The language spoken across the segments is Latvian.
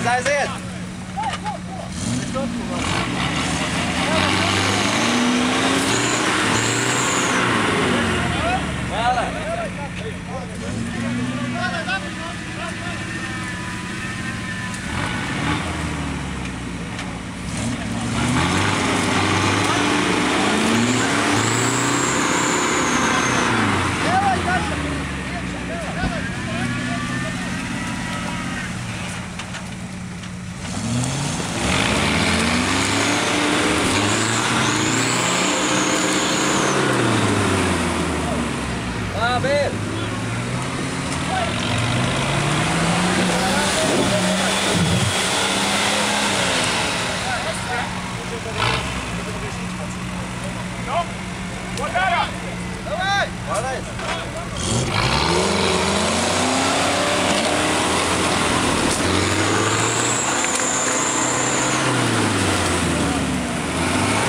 aiziet! Labi!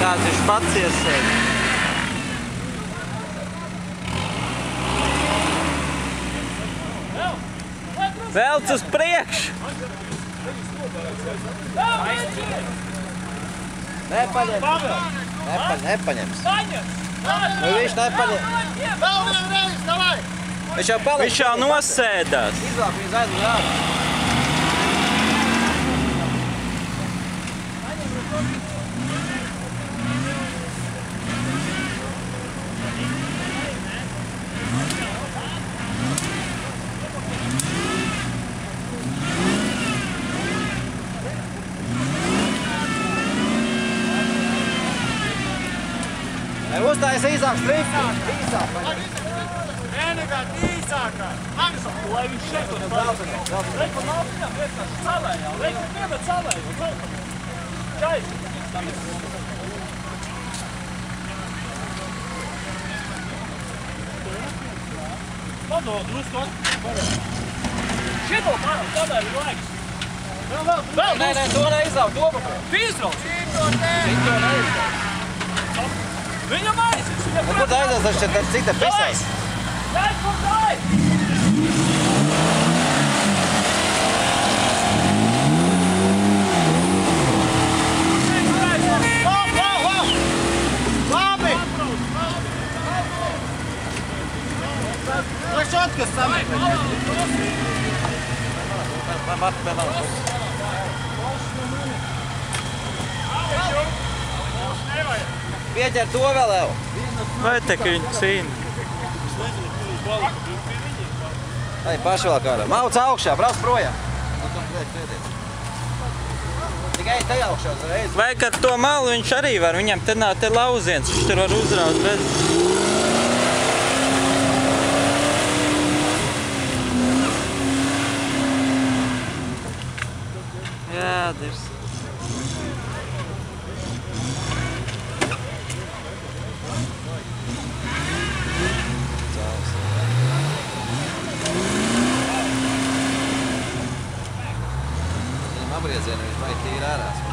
Kāds viņš pats iesēd? Velc uz priekšu! Nepaņems. Nu viņš nepaņems. Vēl vienreiz, davai! Viņš jau nosēdās. Izlāk viņas aizmēr ārā. Uztājas īsāk strīks. Īsāk. Vienīgāt īsākā. Lai viņš šeit un pārsaka. Reku nav viņam, vienkārši calējā. Reku vienat calējā. Čais. Padod, drusku atpakaļ. Šito pārāk, tādēļ ir laiks. Vēl, Nē, to neizlaukt, to papēc. Tu izrauc. Cito neizlaukt. Viņam aizies. Nu, kur tā aizies, tas šeit cita pisēs? Jāi, kur tā Labi! Lai šotkas samēt! Pieķer to vēl jau. Vai te, ka viņi cīna? Ai, paši vēl kādā. Mauc augšā, brauc projām. Tikai te augšā uzreiz. Vai kad to malu viņš arī var, viņam te nav te lauziens, viņš tur var uzraut bez... Jāders. Viņam apgriezienu viņš vai tīri ārās.